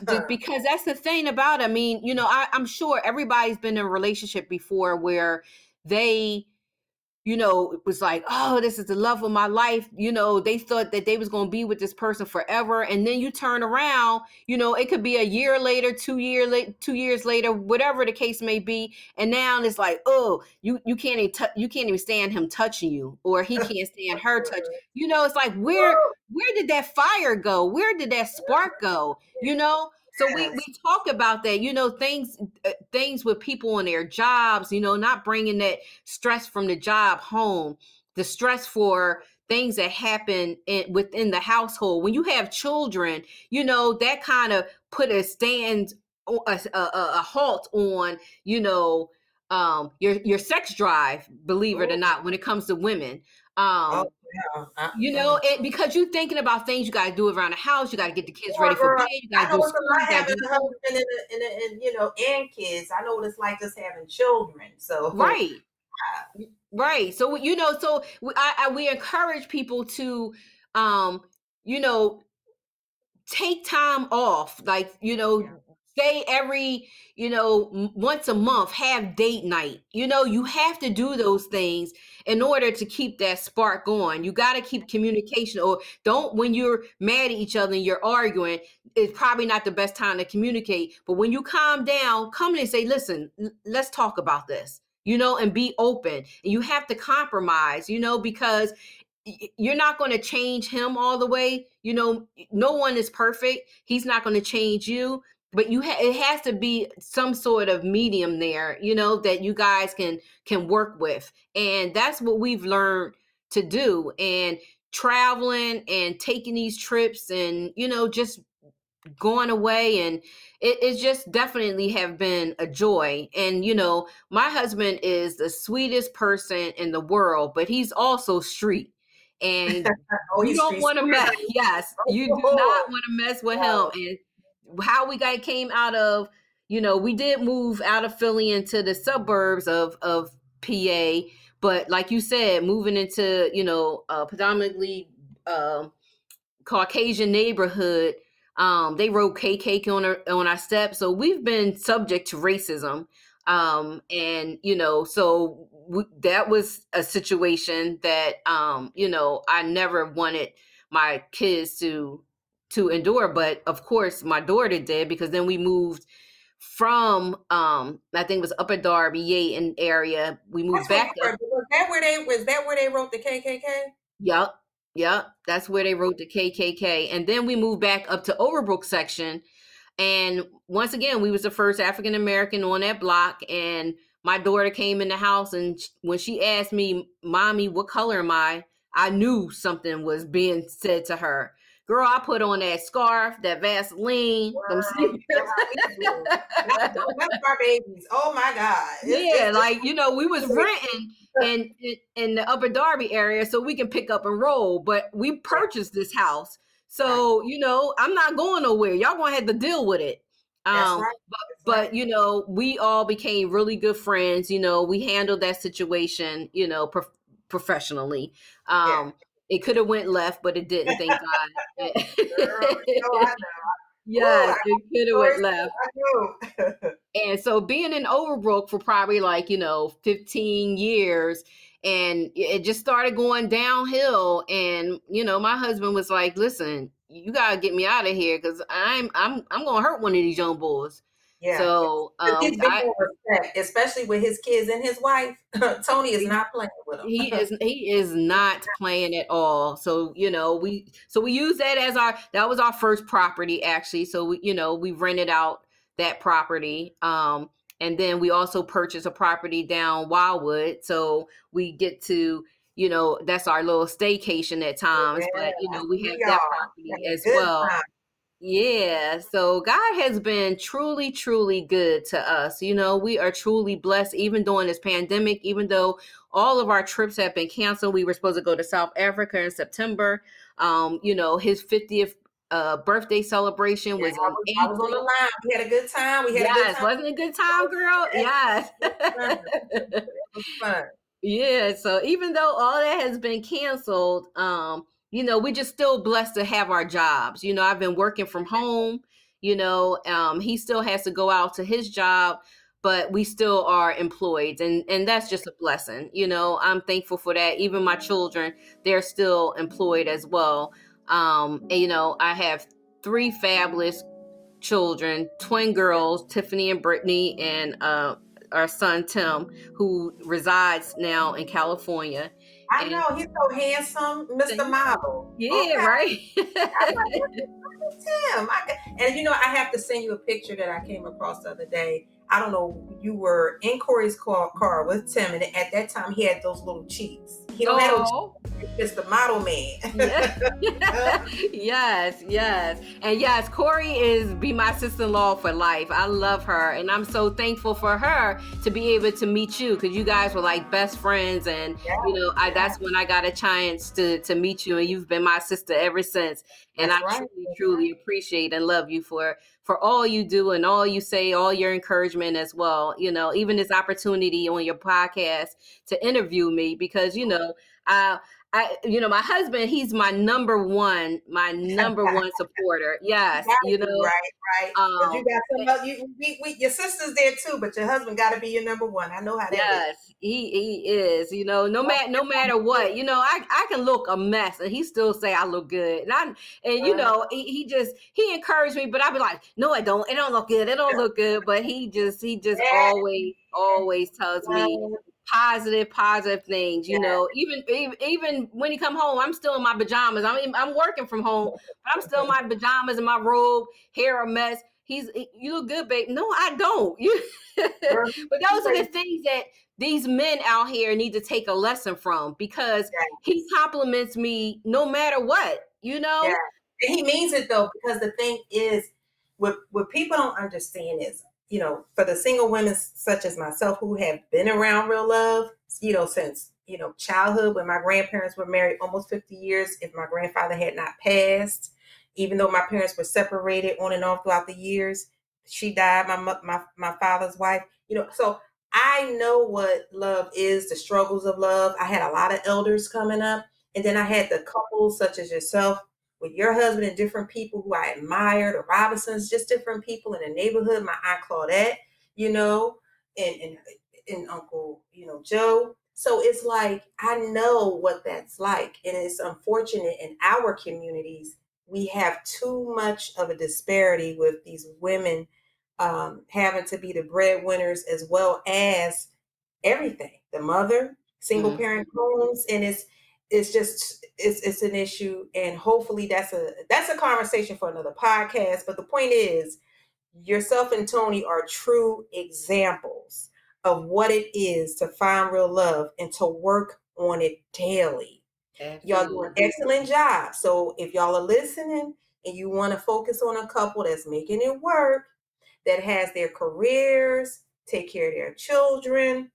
know because that's the thing about it. I mean, I'm sure everybody's been in a relationship before where they it was like, oh, this is the love of my life. They thought that they was going to be with this person forever. And then you turn around, it could be a year later, 2 years later, whatever the case may be. And now it's like, oh, you can't even you can't even stand him touching you, or he can't stand her touch. It's like, where did that fire go? Where did that spark go? So we Yes. talk about that, things with people and their jobs, not bringing that stress from the job home, the stress for things that happen within the household. When you have children, that kind of put a halt on, your sex drive, believe it or Ooh. not, when it comes to women. Oh, Um, yeah. because you're thinking about things you got to do around the house, you got to get the kids ready Sure, for bed, girl. you got I to know do it's a school, you lot got to having do a home. husband and kids. I know what it's like just having children. So, Right. Right. So we encourage people to um you know take time off, like, yeah. say every, once a month, have date night. You have to do those things in order to keep that spark going. You got to keep communication, or don't, when you're mad at each other and you're arguing, it's probably not the best time to communicate. But when you calm down, come in and say, listen, let's talk about this, and be open. And you have to compromise, because you're not going to change him all the way. No one is perfect. He's not going to change you. but it has to be some sort of medium there, that you guys can work with. And that's what we've learned to do. And traveling and taking these trips and, just going away, and it just definitely have been a joy. And my husband is the sweetest person in the world, but he's also street, and Oh, you he's don't street want to smart, mess. honey. Yes, you do Oh, not want to mess with him. no. And how we got came out of, we did move out of Philly into the suburbs of PA, but like you said, moving into predominantly Caucasian neighborhood, they wrote KKK on our steps. So we've been subject to racism. And, that was a situation that, I never wanted my kids to endure. But of course, my daughter did, because then we moved from, I think it was Upper Darby, Yaten area. We moved That's where back you up. were. Was that where they wrote the KKK? Yep. Yep. That's where they wrote the KKK. And then we moved back up to Overbrook section. And once again, we was the first African American on that block. And my daughter came in the house, and when she asked me, "Mommy, what color am I knew something was being said to her. Girl, I put on that scarf, that Vaseline, them Wow, you know sneakers. how we do. Don't mess with our babies. Oh my God. Yeah, It's like, we was renting in the Upper Darby area so we can pick up and roll, but we yeah, purchased this house. right. So, I'm not going nowhere. Y'all gonna have to deal with it. That's Um, right. but That's but right. we all became really good friends. We handled that situation, professiontionally. Yeah. It could have went left, but it didn't, thank God. Girl, you know, I know. Ooh, Yes, I it got could have went stories left. too. I know. And so being in Overbrook for probably like, 15 years, and it just started going downhill. And, my husband was like, listen, you gotta get me out of here, because I'm gonna hurt one of these young boys. Yeah. So Because he's big on respect, especially with his kids and his wife. Tony is not playing with him. he is not playing at all. So we use that as that was our first property, actually. So we rented out that property, and then we also purchased a property down Wildwood, so we get to, that's our little staycation at times. Yeah, But I we see have that y'all. property Having a as good well. time. Yeah, so God has been truly, truly good to us. We are truly blessed, even during this pandemic, even though all of our trips have been canceled. We were supposed to go to South Africa in September. His 50th birthday celebration Yeah, was I in was, I was on the April. line. We had a good time. We had a good Yes, time. wasn't it a good time, girl? It Yes. was fun. It was fun. Yeah, so even though all that has been canceled, we just still blessed to have our jobs. I've been working from home, he still has to go out to his job, but we still are employed, and that's just a blessing. I'm thankful for that. Even my children, they're still employed as well. And I have three fabulous children, twin girls, Tiffany and Brittany, and our son Tim, who resides now in California. I And know he's so handsome, Mr. thank you. Model. Yeah, Okay. right. I'm like, look at Tim. And I have to send you a picture that I came across the other day. I don't know, you were in Corey's car with Tim, and at that time he had those little cheeks. He don't have those Oh, cheeks, it's the model man. yeah. Yes, yes. And yes, Corey is be my sister-in-law for life. I love her, and I'm so thankful for her to be able to meet you, because you guys were like best friends. And Yeah, yeah, that's when I got a chance to meet you, and you've been my sister ever since. And I that's right. truly, That's truly right. appreciate and love you for all you do and all you say, all your encouragement as well. Even this opportunity on your podcast to interview me, because my husband, he's my number one supporter. You Yes, gotta be right, right. But you um, got some your sister's there too, but your husband gotta be your number one. I know how that is. yes, he is. No matter what, I can look a mess, and he still say I look good. And he encouraged me, but I be like, no, I don't. It don't look good. It don't look good. But he just Yeah, always tells me positive things. yeah, Even when he come home, I'm still in my pajamas. I'm working from home, but I'm still in my pajamas and my robe, hair a mess. you look good, babe. No, I don't. Girl, But you those are the crazy. things that these men out here need to take a lesson from, because he Yes. compliments me no matter what, you Yeah. know? And he means it though, because the thing is, what people don't understand is, for the single women such as myself who have been around real love, since, childhood, when my grandparents were married almost 50 years, if my grandfather had not passed, even though my parents were separated on and off throughout the years, she died, my father's wife, so I know what love is, the struggles of love. I had a lot of elders coming up, and then I had the couples such as yourself with your husband and different people who I admire, the Robinsons, just different people in the neighborhood, my Aunt Claudette, you know, and Uncle, Joe. So it's like, I know what that's like. And it's unfortunate in our communities, we have too much of a disparity with these women having to be the breadwinners as well as everything, the mother, single Mhm. parent homes, and it's an issue, and hopefully that's a conversation for another podcast. But the point is, yourself and Tony are true examples of what it is to find real love and to work on it daily. Y'all do an Absolutely. excellent job. So if y'all are listening and you want to focus on a couple that's making it work, that has their careers, take care of their children,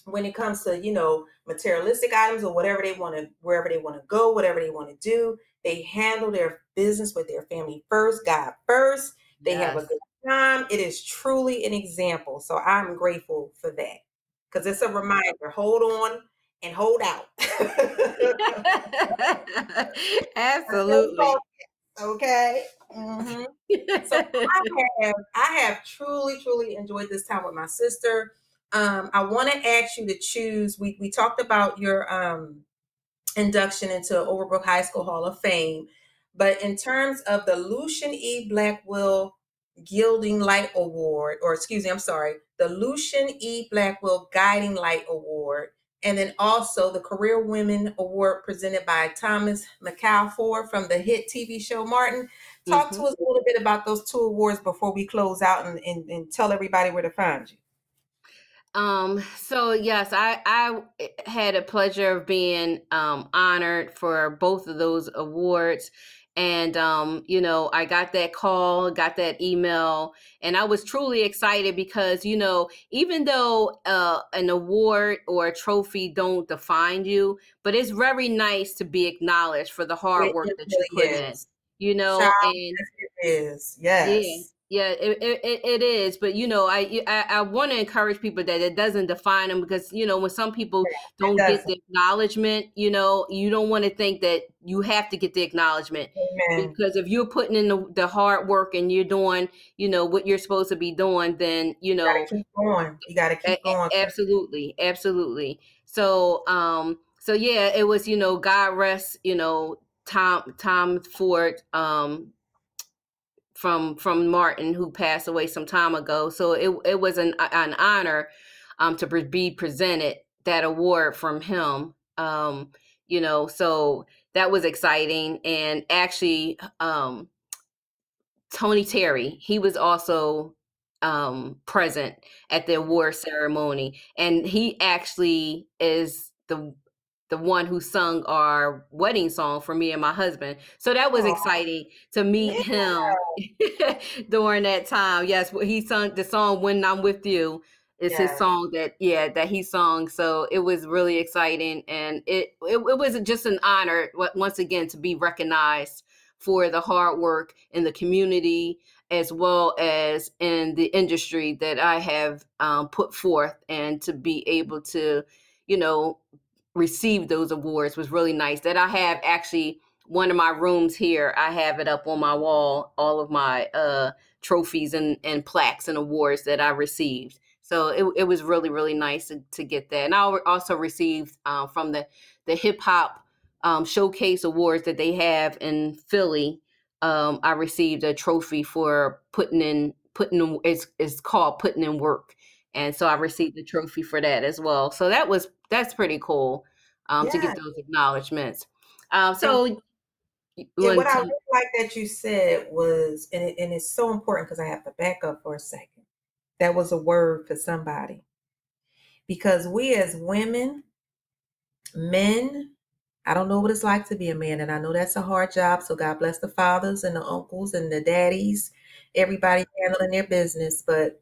when it comes to materialistic items or whatever they want to, wherever they want to go, whatever they want to do, they handle their business with their family first, God first. They have a Yes. good time. It is truly an example, so I'm grateful for that, because it's a reminder: hold on and hold out. Absolutely. Okay. Hmm. So I have truly, truly enjoyed this time with my sister. I want to ask you to choose. We talked about your induction into Overbrook High School Hall of Fame, but in terms of the Lucian E. Blackwell Gilding Light Award, or excuse me, I'm sorry, the Lucian E. Blackwell Guiding Light Award, and then also the Career Women Award presented by Thomas McAlford from the hit TV show Martin. Talk to Mhm. us a little bit about those two awards before we close out, and tell everybody where to find you. So yes, I had a pleasure of being honored for both of those awards. And I got that call, got that email, and I was truly excited because, even though an award or a trophy don't define you, but it's very nice to be acknowledged for the hard work It that you put really in, is. Child, and it is. yeah, Yes. yeah, it is. But I want to encourage people that it doesn't define them, because when some people It don't get doesn't. the acknowledgement, you don't want to think that you have to get the acknowledgement, Amen. because if you're putting in the hard work and you're doing what you're supposed to be doing, then You got to keep going. You got to keep going. absolutely, absolutely. So yeah, it was God rest Tom Ford, from Martin, who passed away some time ago. So it was an honor to be presented that award from him. So that was exciting. And actually, Tony Terry, he was also present at the award ceremony, and he actually is the one who sung our wedding song for me and my husband. So that was Oh, exciting to meet yeah. him during that time. Yes, he sung the song "When I'm With You." Is his Yes. song that he sung. So it was really exciting, and it was just an honor once again to be recognized for the hard work in the community as well as in the industry that I have put forth, and to be able to, you know, receive those awards was really nice. That I have actually one of my rooms here, I have it up on my wall, all of my trophies and plaques and awards that I received. So it was really, really nice to get that. And I also received from the hip hop showcase awards that they have in Philly. I received a trophy for it's called putting in work, and so I received a trophy for that as well. So that's pretty cool to get Yeah. those acknowledgments. And So And When what I really like that you said was, and it's so important because I have to back up for a second. That was a word for somebody. Because we as women, men, I don't know what it's like to be a man, and I know that's a hard job. So God bless the fathers and the uncles and the daddies, everybody handling their business. But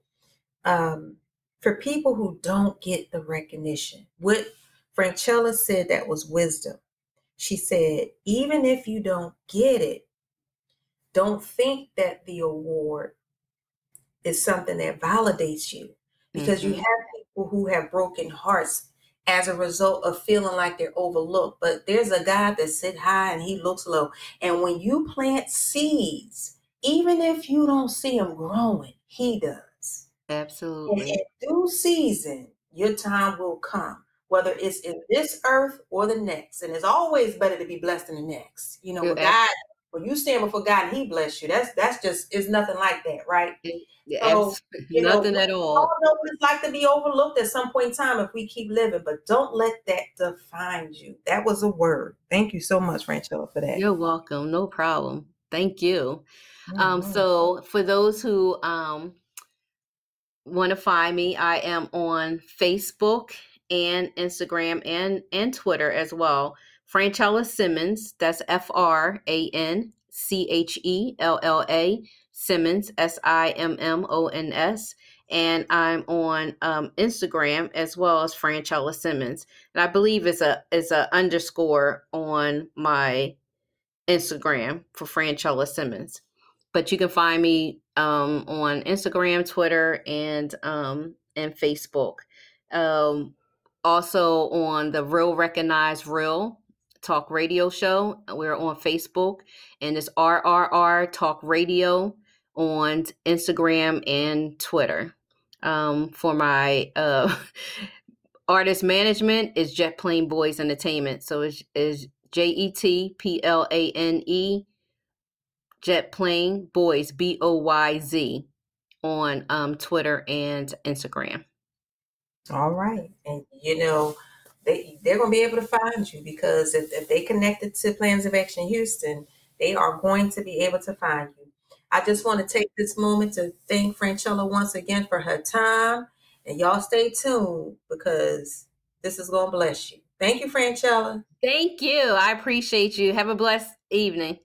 for people who don't get the recognition, what Franchella said that was wisdom. She said, even if you don't get it, don't think that the award is something that validates you, because you mm-hmm, have people who have broken hearts as a result of feeling like they're overlooked. But there's a God that sit high and he looks low. And when you plant seeds, even if you don't see them growing, he does. And absolutely. in due season, your time will come, whether it's in this earth or the next. And it's always better to be blessed in the next. You know, You're with God, when you stand before God and he bless you, that's just, it's nothing like that, right? So, Nothing we at all all. know what it's like to be overlooked at some point in time if we keep living, but don't let that define you. That was a word. Thank you so much, Franchella, for that. You're welcome. No problem. Thank you. Mhm. So for those who want to find me, I am on Facebook and Instagram and Twitter as well. Franchella Simmons, that's Franchella Simmons, Simmons. And I'm on Instagram as well as Franchella Simmons. And I believe it's a underscore on my Instagram for Franchella Simmons. But you can find me on Instagram, Twitter, and Facebook. Um, Also on the Real Recognize Real Talk Radio Show. We're on Facebook, and it's RRR Talk Radio on Instagram and Twitter. For my artist management is Jet Plane Boys Entertainment. So it's JETPLANE Jet Plane Boys BOYZ on Twitter and Instagram. All right. And they're gonna be able to find you because if they connected to Plans of Action Houston, they are going to be able to find you. I just want to take this moment to thank Franchella once again for her time. And y'all stay tuned because this is gonna bless you. Thank you, Franchella. Thank you. I appreciate you. Have a blessed evening.